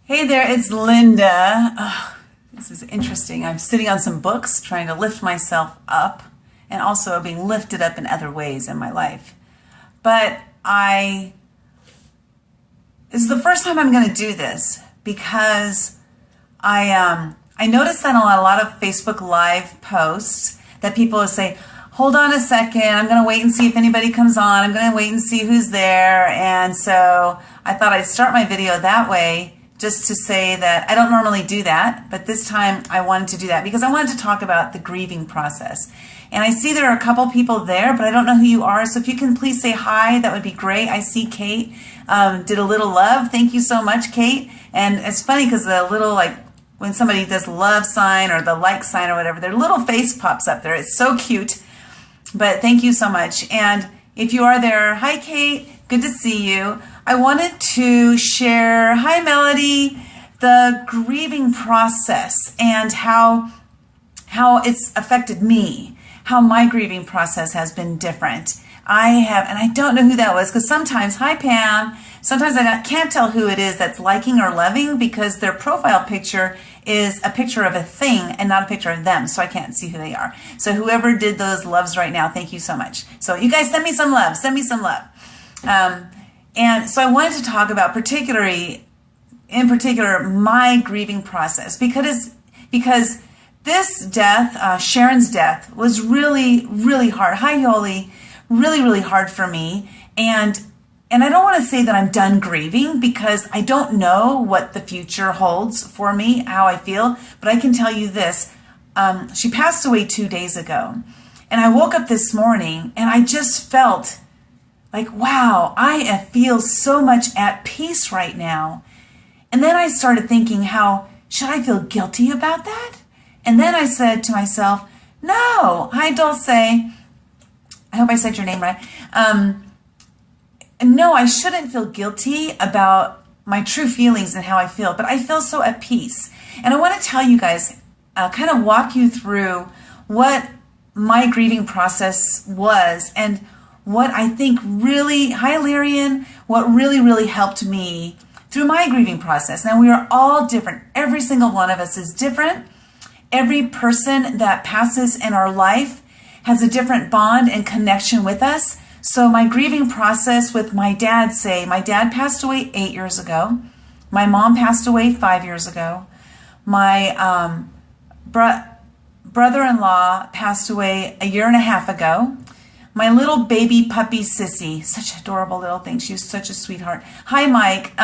Hey there, it's Linda. This is interesting. I'm sitting on some books trying to lift myself up and also being lifted up in other ways in my life. But this is the first time I'm going to do this because I noticed that on a lot of Facebook Live posts that people will say, hold on a second, I'm going to wait and see if anybody comes on. I'm going to wait and see who's there. And so I thought I'd start my video that way, just to say that I don't normally do that, but this time I wanted to do that because I wanted to talk about the grieving process. And I see there are a couple people there, but I don't know who you are. So if you can please say hi, that would be great. I see Kate did a little love. Thank you so much, Kate. And it's funny because the little, like, when somebody does love sign or the like sign or whatever, their little face pops up there. It's so cute. But thank you so much. And if you are there, hi, Kate. Good to see you. I wanted to share, hi Melody, the grieving process and how it's affected me, how my grieving process has been different. And I don't know who that was because sometimes, hi Pam, sometimes I can't tell who it is that's liking or loving because their profile picture is a picture of a thing and not a picture of them, so I can't see who they are. So whoever did those loves right now, thank you so much. So you guys send me some love, send me some love. And so I wanted to talk about in particular, my grieving process because this death, Sharon's death, was really, really hard. Hi, Yoli. Really, really hard for me. And I don't want to say that I'm done grieving because I don't know what the future holds for me, how I feel, but I can tell you this. She passed away 2 days ago. And I woke up this morning and I just felt like, wow, I feel so much at peace right now. And then I started thinking, should I feel guilty about that? And then I said to myself, no, hi Dulce. I hope I said your name right. No, I shouldn't feel guilty about my true feelings and how I feel, but I feel so at peace. And I want to tell you guys, kind of walk you through what my grieving process was and what I think really, hi Lyrian, what really, really helped me through my grieving process. Now we are all different. Every single one of us is different. Every person that passes in our life has a different bond and connection with us. So my grieving process with my dad, my dad passed away 8 years ago. My mom passed away 5 years ago. My brother-in-law passed away a year and a half ago. My little baby puppy Sissy, such an adorable little thing. She was such a sweetheart. Hi, Mike.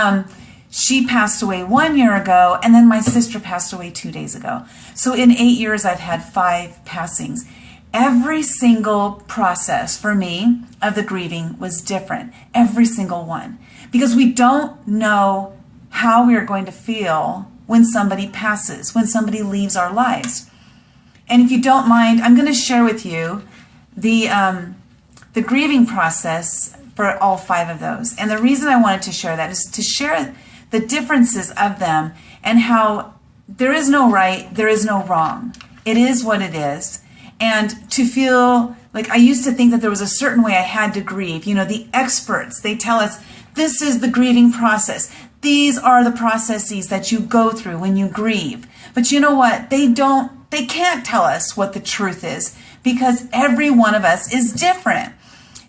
She passed away 1 year ago, and then my sister passed away 2 days ago. So in 8 years, I've had 5 passings. Every single process for me of the grieving was different. Every single one. Because we don't know how we are going to feel when somebody passes, when somebody leaves our lives. And if you don't mind, I'm going to share with you the grieving process for all 5 of those. And the reason I wanted to share that is to share the differences of them and how there is no right, there is no wrong. It is what it is. And to feel like I used to think that there was a certain way I had to grieve. You know, the experts, they tell us this is the grieving process. These are the processes that you go through when you grieve. But you know what? They can't tell us what the truth is because every one of us is different.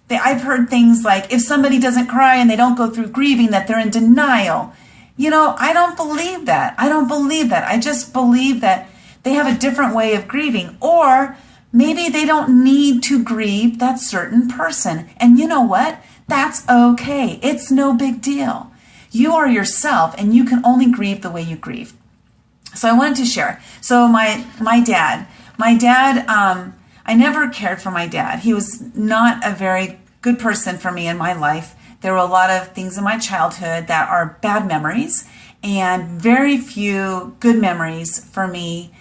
I've heard things like if somebody doesn't cry and they don't go through grieving, that they're in denial. You know, I don't believe that. I don't believe that. I just believe that they have a different way of grieving, or maybe they don't need to grieve that certain person. And you know what? That's okay. It's no big deal. You are yourself and you can only grieve the way you grieve. So I wanted to share. So my dad, I never cared for my dad. He was not a very good person for me in my life. There were a lot of things in my childhood that are bad memories and very few good memories for me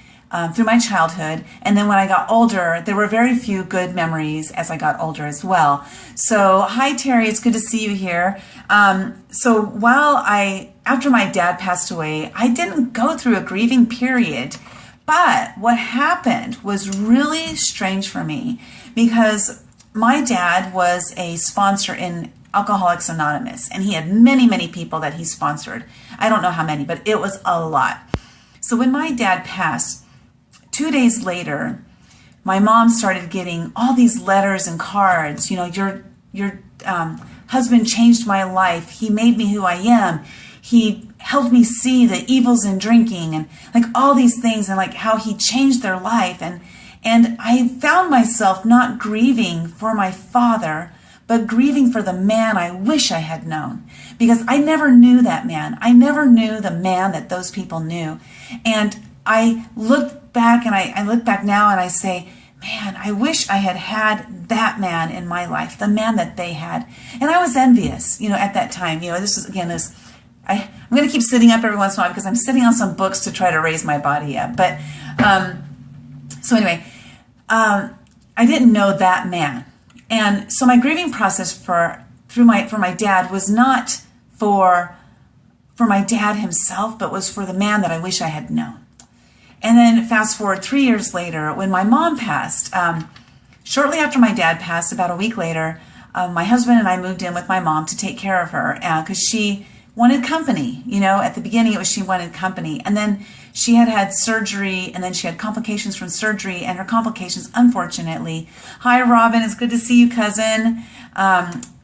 through my childhood. And then when I got older, there were very few good memories as I got older as well. So hi Terry, it's good to see you here. So after my dad passed away, I didn't go through a grieving period. But what happened was really strange for me because my dad was a sponsor in Alcoholics Anonymous, and he had many, many people that he sponsored. I don't know how many, but it was a lot. So when my dad passed, 2 days later, my mom started getting all these letters and cards. Your husband changed my life. He made me who I am. He helped me see the evils in drinking, and like all these things, and like how he changed their life. And I found myself not grieving for my father, but grieving for the man I wish I had known, because I never knew that man. I never knew the man that those people knew. And I look back, and I look back now, and I say, man, I wish I had had that man in my life, the man that they had. And I was envious, at that time. This is, again, I'm going to keep sitting up every once in a while because I'm sitting on some books to try to raise my body up. But, so anyway, I didn't know that man. And so my grieving process for my dad was not for my dad himself, but was for the man that I wish I had known. And then fast forward 3 years later, when my mom passed, shortly after my dad passed, about a week later, my husband and I moved in with my mom to take care of her because she wanted company. At the beginning it was she wanted company. And then she had surgery, and then she had complications from surgery, and her complications, unfortunately. Hi, Robin. It's good to see you, cousin.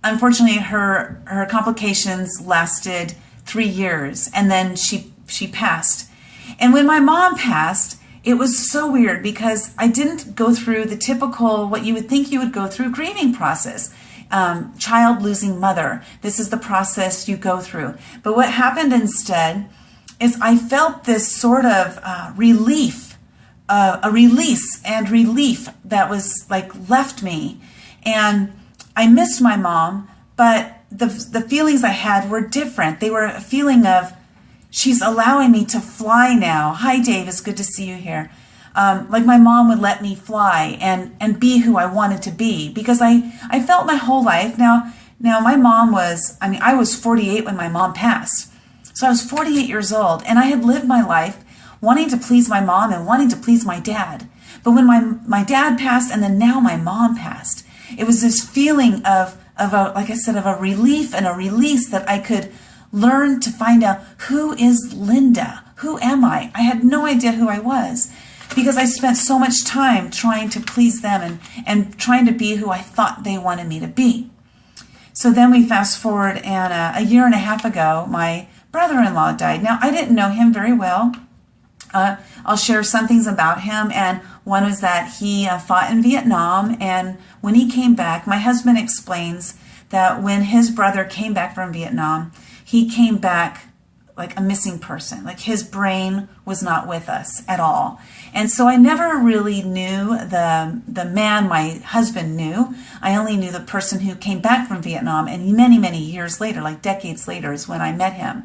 Unfortunately, her complications lasted 3 years, and then she passed. And when my mom passed, it was so weird because I didn't go through the typical, what you would think you would go through, grieving process. Child losing mother. This is the process you go through. But what happened instead is I felt this sort of relief, a release and relief that was like left me. And I missed my mom, but the feelings I had were different. They were a feeling of, she's allowing me to fly now. Hi, Dave. It's good to see you here. Like my mom would let me fly and be who I wanted to be, because I felt my whole life. Now my mom was, I was 48 when my mom passed. So I was 48 years old, and I had lived my life wanting to please my mom and wanting to please my dad. But when my dad passed, and then now my mom passed, it was this feeling of like I said, of a relief and a release that I could learn to find out, who is Linda? Who am I? I had no idea who I was, because I spent so much time trying to please them and trying to be who I thought they wanted me to be. So then we fast forward, and a year and a half ago, my brother-in-law died. Now, I didn't know him very well. I'll share some things about him, and one was that he fought in Vietnam, and when he came back, my husband explains that when his brother came back from Vietnam, he came back like a missing person. Like his brain was not with us at all. And so I never really knew the man my husband knew. I only knew the person who came back from Vietnam, and many, many years later, like decades later, is when I met him.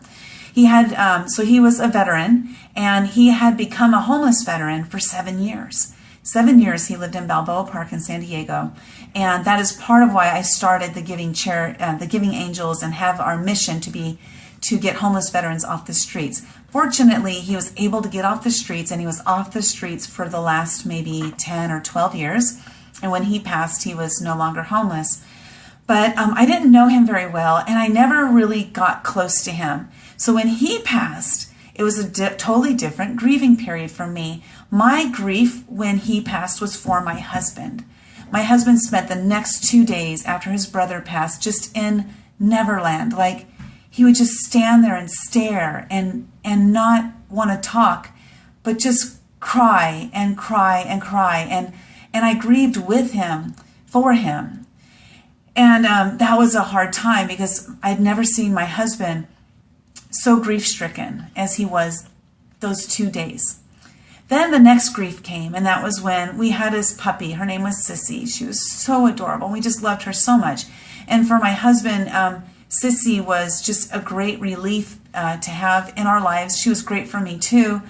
He had, so he was a veteran, and he had become a homeless veteran for 7 years. 7 years he lived in Balboa Park in San Diego. And that is part of why I started the Giving Angels, and have our mission to get homeless veterans off the streets. Fortunately, he was able to get off the streets, and he was off the streets for the last maybe 10 or 12 years. And when he passed, he was no longer homeless. But I didn't know him very well, and I never really got close to him. So when he passed, it was a totally different grieving period for me. My grief when he passed was for my husband. My husband spent the next 2 days after his brother passed just in Neverland. Like, he would just stand there and stare and not want to talk, but just cry and cry and cry. And I grieved with him, for him. And that was a hard time, because I'd never seen my husband so grief-stricken as he was those 2 days. Then the next grief came, and that was when we had his puppy. Her name was Sissy. She was so adorable. We just loved her so much. And for my husband, Sissy was just a great relief to have in our lives. She was great for me too.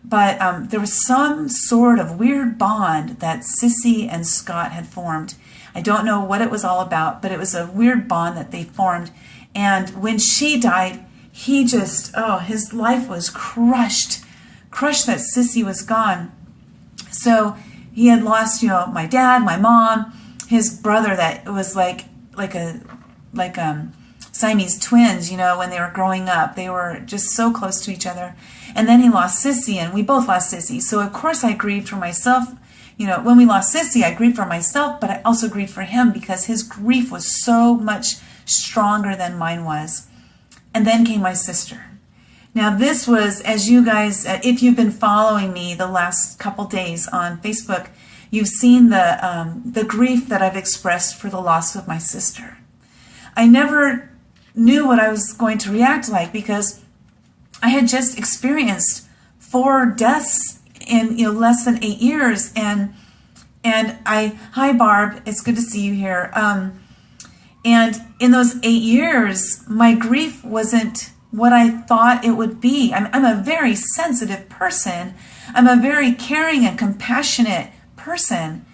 But there was some sort of weird bond that Sissy and Scott had formed. I don't know what it was all about, but it was a weird bond that they formed. And when she died, he just, his life was crushed that Sissy was gone. So he had lost, my dad, my mom, his brother that was like a Siamese twins, when they were growing up. They were just so close to each other. And then he lost Sissy, and we both lost Sissy. So of course I grieved for myself. When we lost Sissy, I grieved for myself, but I also grieved for him because his grief was so much stronger than mine was. And then came my sister. Now this was, as you guys, if you've been following me the last couple days on Facebook, you've seen the grief that I've expressed for the loss of my sister. I never knew what I was going to react like because I had just experienced 4 deaths in less than 8 years, and hi Barb, it's good to see you here. And in those 8 years, my grief wasn't what I thought it would be. I'm a very sensitive person. I'm a very caring and compassionate person.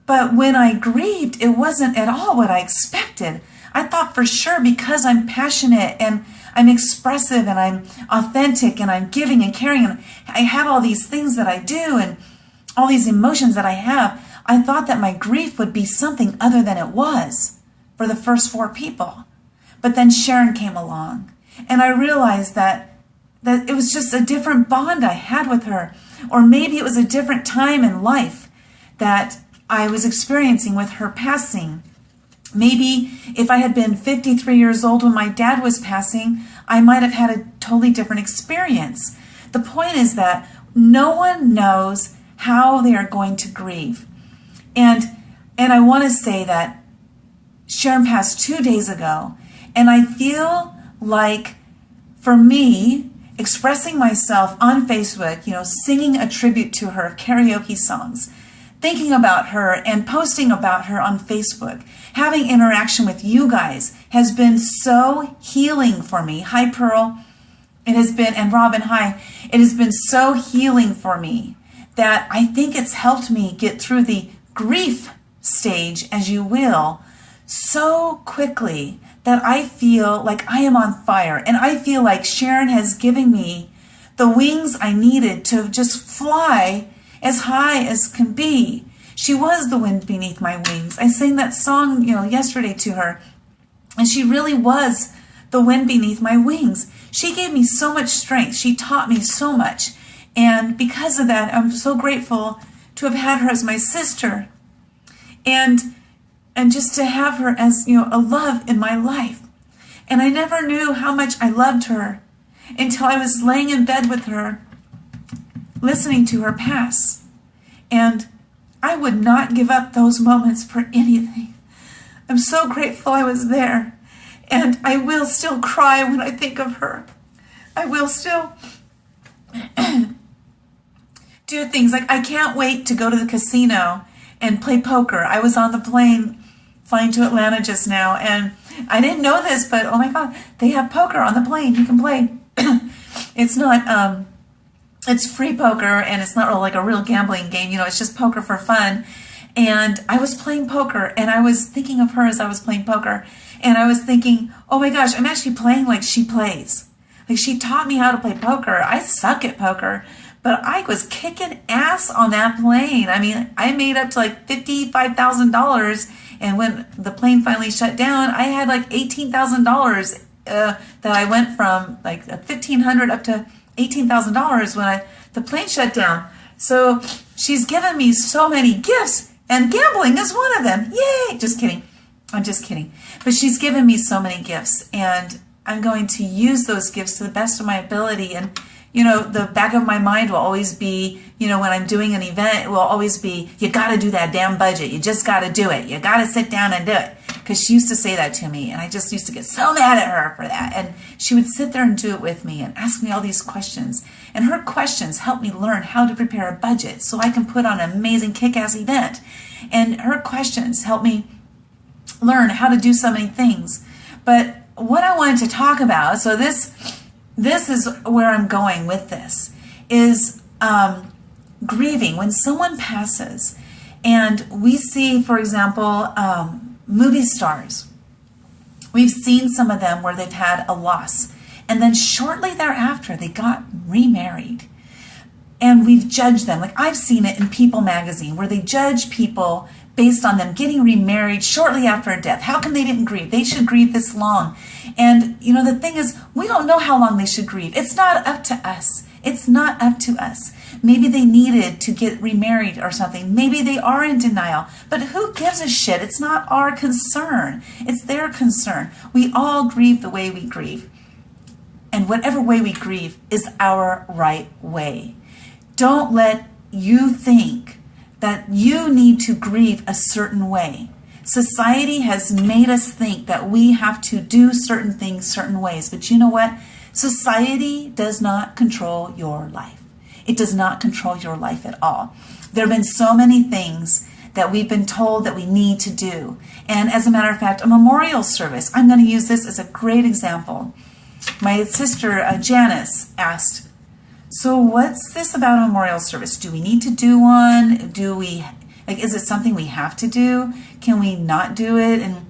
But when I grieved, it wasn't at all what I expected. I thought for sure because I'm passionate and I'm expressive and I'm authentic and I'm giving and caring and I have all these things that I do and all these emotions that I have, I thought that my grief would be something other than it was for the first 4 people. But then Sharon came along and I realized that it was just a different bond I had with her, or maybe it was a different time in life that I was experiencing with her passing. Maybe if I had been 53 years old when my dad was passing, I might have had a totally different experience. The point is that no one knows how they are going to grieve. And I want to say that Sharon passed 2 days ago, and I feel like for me, expressing myself on Facebook, singing a tribute to her, karaoke songs, thinking about her and posting about her on Facebook, having interaction with you guys has been so healing for me. Hi, Pearl. It has been, and Robin, hi. It has been so healing for me that I think it's helped me get through the grief stage, as you will, so quickly that I feel like I am on fire. And I feel like Sharon has given me the wings I needed to just fly as high as can be. She was the wind beneath my wings. I sang that song, yesterday to her, and she really was the wind beneath my wings. She gave me so much strength. She taught me so much. And because of that, I'm so grateful to have had her as my sister and just to have her as, a love in my life. And I never knew how much I loved her until I was laying in bed with her, listening to her pass. And I would not give up those moments for anything. I'm so grateful I was there. And I will still cry when I think of her. I will still do things like I can't wait to go to the casino and play poker. I was on the plane flying to Atlanta just now, and I didn't know this, but oh my God, they have poker on the plane. You can play. It's not, it's free poker, and it's not like a real gambling game. It's just poker for fun. And I was playing poker, and I was thinking of her as I was playing poker, and I was thinking, oh my gosh, I'm actually playing like she plays. Like she taught me how to play poker. I suck at poker, but I was kicking ass on that plane. I mean, I made up to like $55,000. And when the plane finally shut down, I had like $18,000 that I went from like $1,500 up to $18,000 when the plane shut down. So she's given me so many gifts, and gambling is one of them. Yay! Just kidding. I'm just kidding. But she's given me so many gifts, and I'm going to use those gifts to the best of my ability. And the back of my mind will always be, when I'm doing an event, it will always be, you got to do that damn budget. You just got to do it. You got to sit down and do it. Because she used to say that to me, and I just used to get so mad at her for that. And she would sit there and do it with me and ask me all these questions. And her questions helped me learn how to prepare a budget so I can put on an amazing kick-ass event. And her questions helped me learn how to do so many things. But what I wanted to talk about, so this is where I'm going with this, is grieving. When someone passes, and we see, for example, movie stars. We've seen some of them where they've had a loss, and then shortly thereafter, they got remarried. And we've judged them. Like I've seen it in People magazine, where they judge people based on them getting remarried shortly after a death. How come they didn't grieve? They should grieve this long. And, you know, the thing is, we don't know how long they should grieve. It's not up to us. It's not up to us. Maybe they needed to get remarried or something. Maybe they are in denial. But who gives a shit? It's not our concern. It's their concern. We all grieve the way we grieve. And whatever way we grieve is our right way. Don't let you think that you need to grieve a certain way. Society has made us think that we have to do certain things certain ways. But you know what? Society does not control your life. It does not control your life at all. There have been so many things that we've been told that we need to do. And as a matter of fact, a memorial service, I'm going to use this as a great example. My sister Janice asked, so what's this about a memorial service? Do we need to do one? Is it something we have to do? Can we not do it? And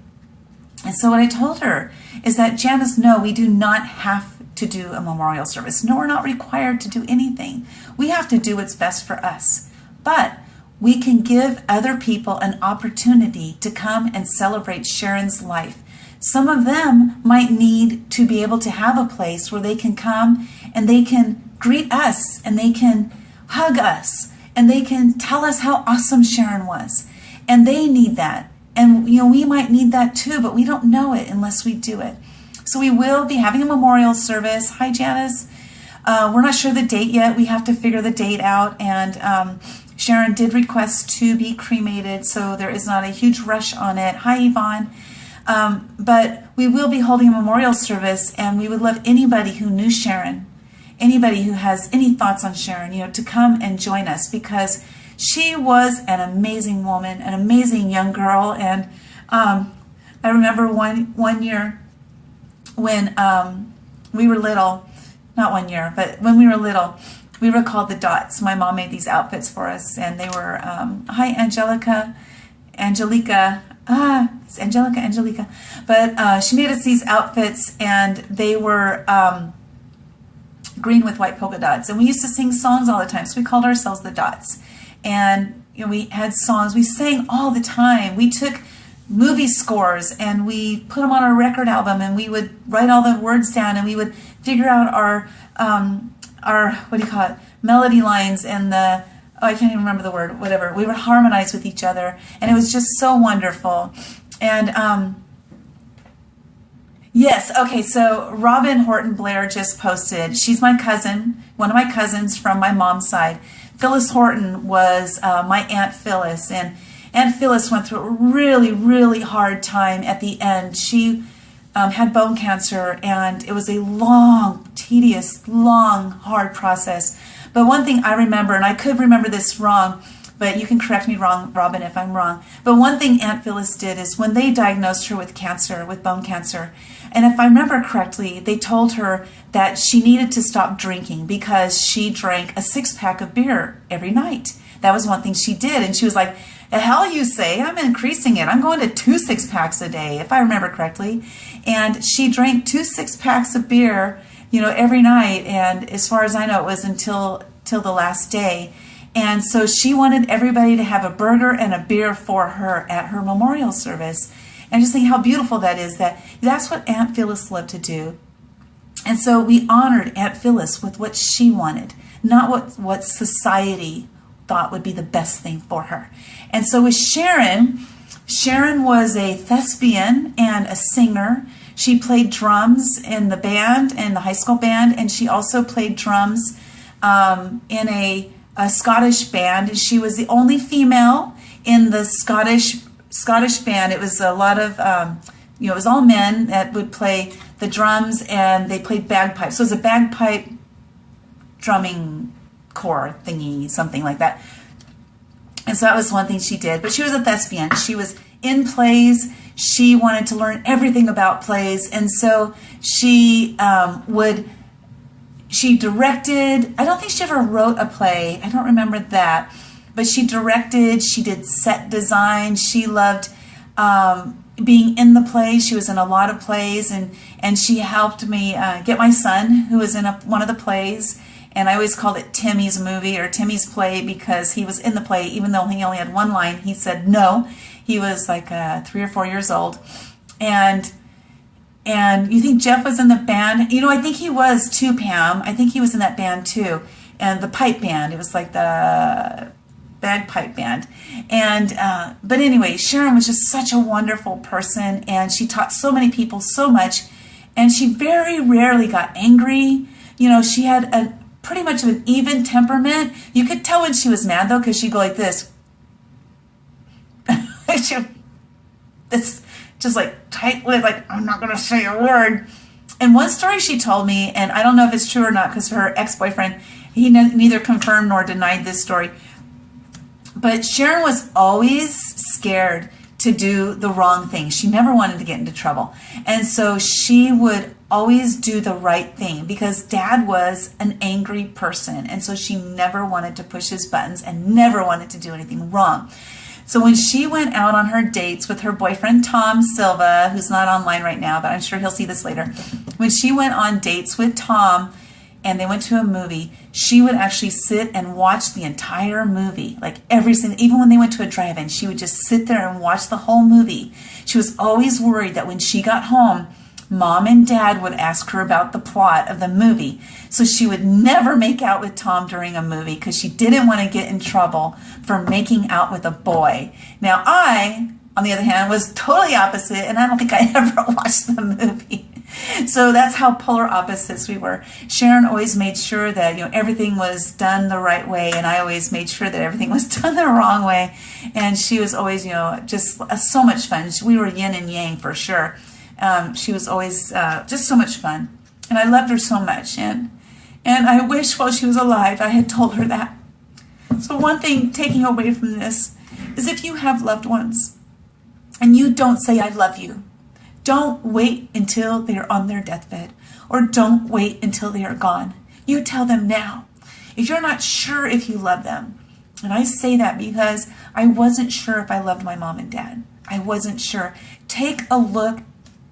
so what I told her is that, Janice, no, we do not have to do a memorial service. No, we're not required to do anything. We have to do what's best for us. But we can give other people an opportunity to come and celebrate Sharon's life. Some of them might need to be able to have a place where they can come and they can greet us and they can hug us and they can tell us how awesome Sharon was. And they need that. And you know, we might need that too, but we don't know it unless we do it. So we will be having a memorial service. Hi, Janice. We're not sure the date yet. We have to figure the date out. And Sharon did request to be cremated, so there is not a huge rush on it. Hi, Yvonne. But we will be holding a memorial service, and we would love anybody who knew Sharon, anybody who has any thoughts on Sharon, you know, to come and join us, because she was an amazing woman, an amazing young girl. And I remember one year when we were little, not 1 year, but when we were little, we were called the Dots. My mom made these outfits for us, and they were, hi, Angelica. It's Angelica. But she made us these outfits, and they were green with white polka dots. And we used to sing songs all the time, so we called ourselves the Dots. And you know, we had songs, we sang all the time. We took movie scores and we put them on our record album, and we would write all the words down, and we would figure out our what do you call it, melody lines, and I can't even remember the word, whatever. We would harmonize with each other, and it was just so wonderful. And yes, okay, so Robin Horton Blair just posted. She's my cousin, one of my cousins from my mom's side. Phyllis Horton was my Aunt Phyllis, and Aunt Phyllis went through a really, really hard time at the end. She had bone cancer, and it was a long, tedious, long, hard process. But one thing I remember, and I could remember this wrong, but you can correct me wrong, Robin, if I'm wrong. But one thing Aunt Phyllis did is when they diagnosed her with cancer, with bone cancer, and if I remember correctly, they told her that she needed to stop drinking because she drank a 6-pack of beer every night. That was one thing she did. And she was like, the hell you say? I'm increasing it. I'm going to 2 6-packs a day, if I remember correctly. And she drank 2 6-packs of beer, you know, every night. And as far as I know, it was until the last day. And so she wanted everybody to have a burger and a beer for her at her memorial service. And just think how beautiful that is, that's what Aunt Phyllis loved to do. And so we honored Aunt Phyllis with what she wanted, not what society thought would be the best thing for her. And so with Sharon was a thespian and a singer. She played drums in the band, in the high school band, and she also played drums in a Scottish band. And she was the only female in the Scottish band. It was a lot of, it was all men that would play the drums, and they played bagpipes. So it was a bagpipe drumming corps thingy, something like that. And so that was one thing she did. But she was a thespian. She was in plays. She wanted to learn everything about plays. And so she she directed. I don't think she ever wrote a play. I don't remember that. But she directed. She did set design. She loved being in the plays. She was in a lot of plays. And she helped me get my son, who was in one of the plays. And I always called it Timmy's movie or Timmy's play because he was in the play, even though he only had one line. He said no. He was like 3 or 4 years old. And you think Jeff was in the band? You know, I think he was too, Pam. I think he was in that band too. And the pipe band. It was like the bagpipe band. And but anyway, Sharon was just such a wonderful person, and she taught so many people so much. And she very rarely got angry. You know, she had a pretty much of an even temperament. You could tell when she was mad though, because she'd go like this. This just like tight lid, like I'm not gonna say a word. And one story she told me, and I don't know if it's true or not, because her ex-boyfriend, he neither confirmed nor denied this story. But Sharon was always scared to do the wrong thing. She never wanted to get into trouble. And so she would always do the right thing because Dad was an angry person. And so she never wanted to push his buttons and never wanted to do anything wrong. So when she went out on her dates with her boyfriend, Tom Silva, who's not online right now, but I'm sure he'll see this later. When she went on dates with Tom and they went to a movie, she would actually sit and watch the entire movie, like every single, even when they went to a drive-in, she would just sit there and watch the whole movie. She was always worried that when she got home, Mom and Dad would ask her about the plot of the movie. So she would never make out with Tom during a movie because she didn't want to get in trouble for making out with a boy. Now I, on the other hand, was totally opposite, and I don't think I ever watched the movie. So that's how polar opposites we were. Sharon always made sure that, you know, everything was done the right way, and I always made sure that everything was done the wrong way. And she was always, you know, just so much fun. We were yin and yang for sure. She was always just so much fun, and I loved her so much. And I wish while she was alive I had told her that. So one thing taking away from this is if you have loved ones and you don't say I love you, don't wait until they are on their deathbed, or don't wait until they are gone. You tell them now. If you're not sure if you love them, and I say that because I wasn't sure if I loved my mom and dad. I wasn't sure. Take a look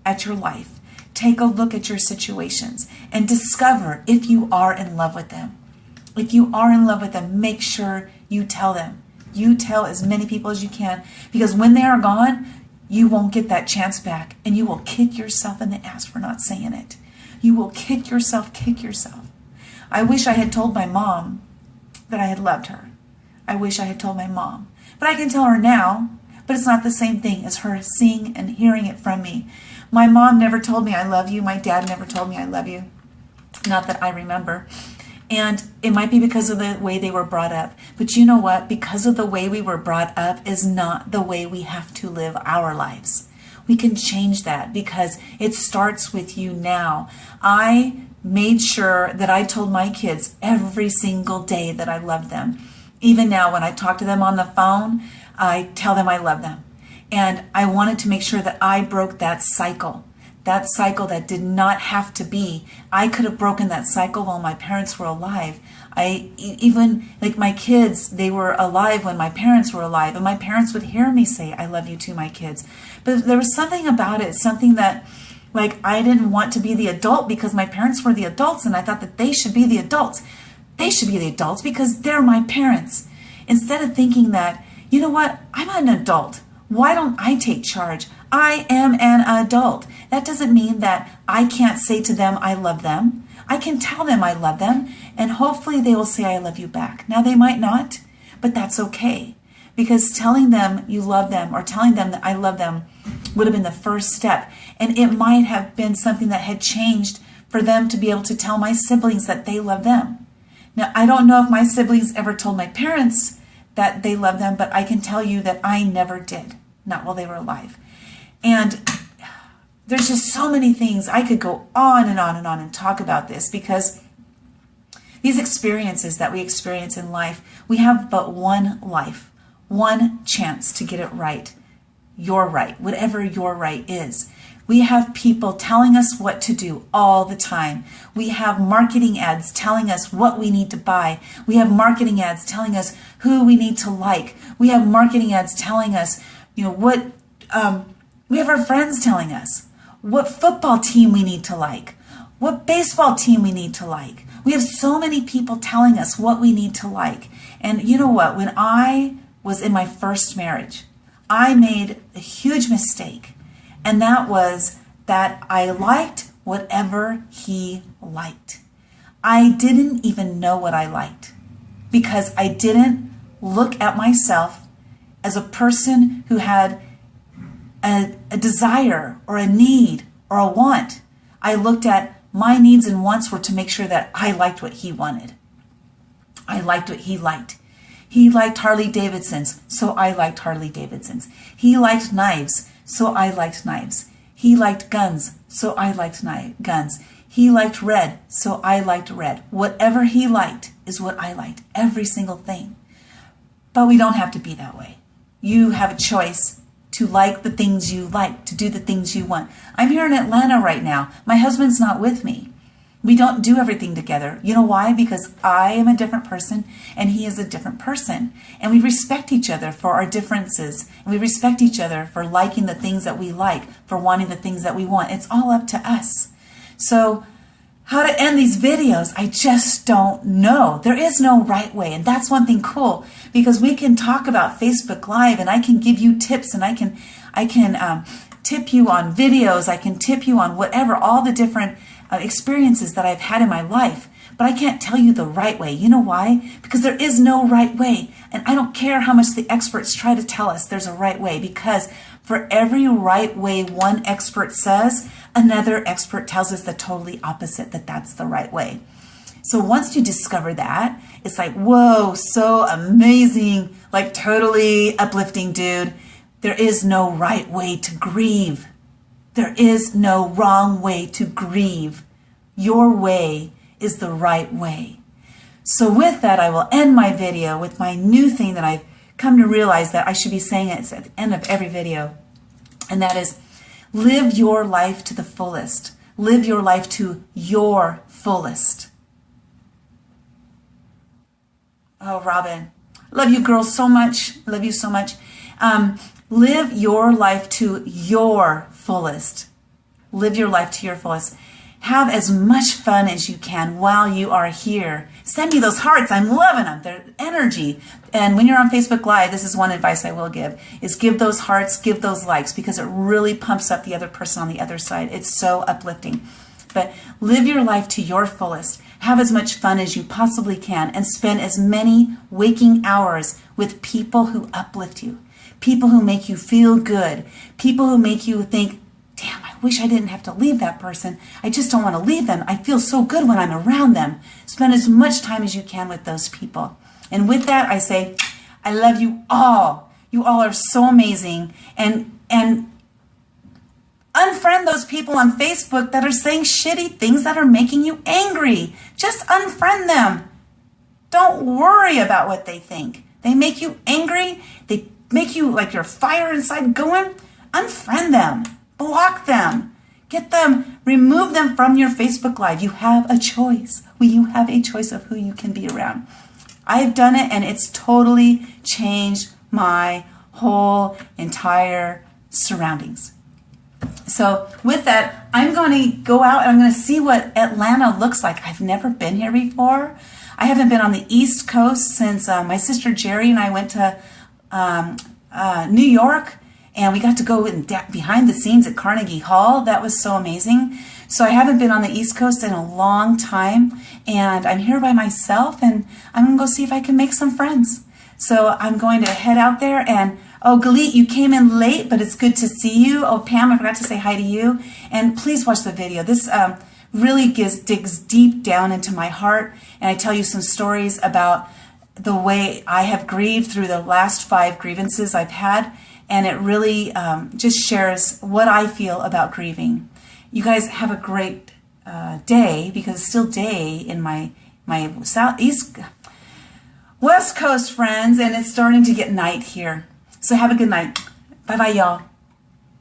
at your life. Take a look at your situations and discover if you are in love with them. If you are in love with them, make sure you tell them. You tell as many people as you can, because when they are gone, you won't get that chance back, and you will kick yourself in the ass for not saying it. You will kick yourself. I wish I had told my mom that I had loved her. I wish I had told my mom. But I can tell her now, but it's not the same thing as her seeing and hearing it from me. My mom never told me I love you. My dad never told me I love you. Not that I remember. And it might be because of the way they were brought up. But you know what? Because of the way we were brought up is not the way we have to live our lives. We can change that because it starts with you now. I made sure that I told my kids every single day that I loved them. Even now when I talk to them on the phone, I tell them I love them. And I wanted to make sure that I broke that cycle that did not have to be. I could have broken that cycle while my parents were alive. Even like my kids, they were alive when my parents were alive, and my parents would hear me say, I love you to my kids. But there was something about it, something that like I didn't want to be the adult because my parents were the adults, and I thought that they should be the adults. They should be the adults because they're my parents. Instead of thinking that, you know what, I'm an adult. Why don't I take charge? I am an adult. That doesn't mean that I can't say to them, I love them. I can tell them I love them, and hopefully they will say I love you back. Now they might not, but that's okay. Because telling them you love them or telling them that I love them would have been the first step. And it might have been something that had changed for them to be able to tell my siblings that they love them. Now, I don't know if my siblings ever told my parents that they love them, but I can tell you that I never did. Not while they were alive. And there's just so many things. I could go on and on and on and talk about this because these experiences that we experience in life, we have but one life, one chance to get it right. Your right, whatever your right is. We have people telling us what to do all the time. We have marketing ads telling us what we need to buy. We have marketing ads telling us who we need to like. We have marketing ads telling us, you know, what, we have our friends telling us what football team we need to like, what baseball team we need to like, We have so many people telling us what we need to like. And you know what? When I was in my first marriage, I made a huge mistake. And that was that I liked whatever he liked. I didn't even know what I liked because I didn't look at myself as a person who had a desire or a need or a want. I looked at my needs and wants were to make sure that I liked what he wanted. I liked what he liked. He liked Harley Davidsons, so I liked Harley Davidsons. He liked knives, so I liked knives. He liked guns, so I liked guns. He liked red, so I liked red. Whatever he liked is what I liked, every single thing. But we don't have to be that way. You have a choice to like the things you like, to do the things you want. I'm here in Atlanta right now. My husband's not with me. We don't do everything together. You know why? Because I am a different person and he is a different person. And we respect each other for our differences. And we respect each other for liking the things that we like, for wanting the things that we want. It's all up to us. So how to end these videos, I just don't know. There is no right way. And that's one thing cool, because we can talk about Facebook Live and I can give you tips and I can tip you on videos. I can tip you on whatever, all the different experiences that I've had in my life. But I can't tell you the right way. You know why? Because there is no right way. And I don't care how much the experts try to tell us there's a right way, because for every right way one expert says, another expert tells us the totally opposite, that that's the right way. So once you discover that, it's like, whoa, so amazing, like totally uplifting, dude. There is no right way to grieve. There is no wrong way to grieve. Your way is the right way. So with that, I will end my video with my new thing that I've come to realize that I should be saying it at the end of every video. And that is, live your life to the fullest. Live your life to your fullest. Oh, Robin, love you girls so much. Love you so much. Live your life to your fullest. Live your life to your fullest. Have as much fun as you can while you are here. Send me those hearts. I'm loving them. They're energy. And when you're on Facebook Live, this is one advice I will give, is give those hearts, give those likes, because it really pumps up the other person on the other side. It's so uplifting. But live your life to your fullest. Have as much fun as you possibly can and spend as many waking hours with people who uplift you, people who make you feel good, people who make you think, damn, I wish I didn't have to leave that person. I just don't want to leave them. I feel so good when I'm around them. Spend as much time as you can with those people. And with that, I say, I love you all. You all are so amazing. And unfriend those people on Facebook that are saying shitty things that are making you angry. Just unfriend them. Don't worry about what they think. They make you angry. They make you like your fire inside going. Unfriend them. Block them. Get them. Remove them from your Facebook Live. You have a choice. You have a choice of who you can be around. I've done it, and it's totally changed my whole entire surroundings. So with that, I'm going to go out and I'm going to see what Atlanta looks like. I've never been here before. I haven't been on the East Coast since my sister Jerry and I went to New York, and we got to go behind the scenes at Carnegie Hall. That was so amazing. So I haven't been on the East Coast in a long time, and I'm here by myself, and I'm going to go see if I can make some friends. So I'm going to head out there, and oh, Galit, you came in late, but it's good to see you. Oh, Pam, I forgot to say hi to you. And please watch the video. This really digs deep down into my heart, and I tell you some stories about the way I have grieved through the last 5 grievances I've had, and it really just shares what I feel about grieving. You guys have a great day, because it's still day in my West Coast friends, and it's starting to get night here. So have a good night. Bye-bye, y'all.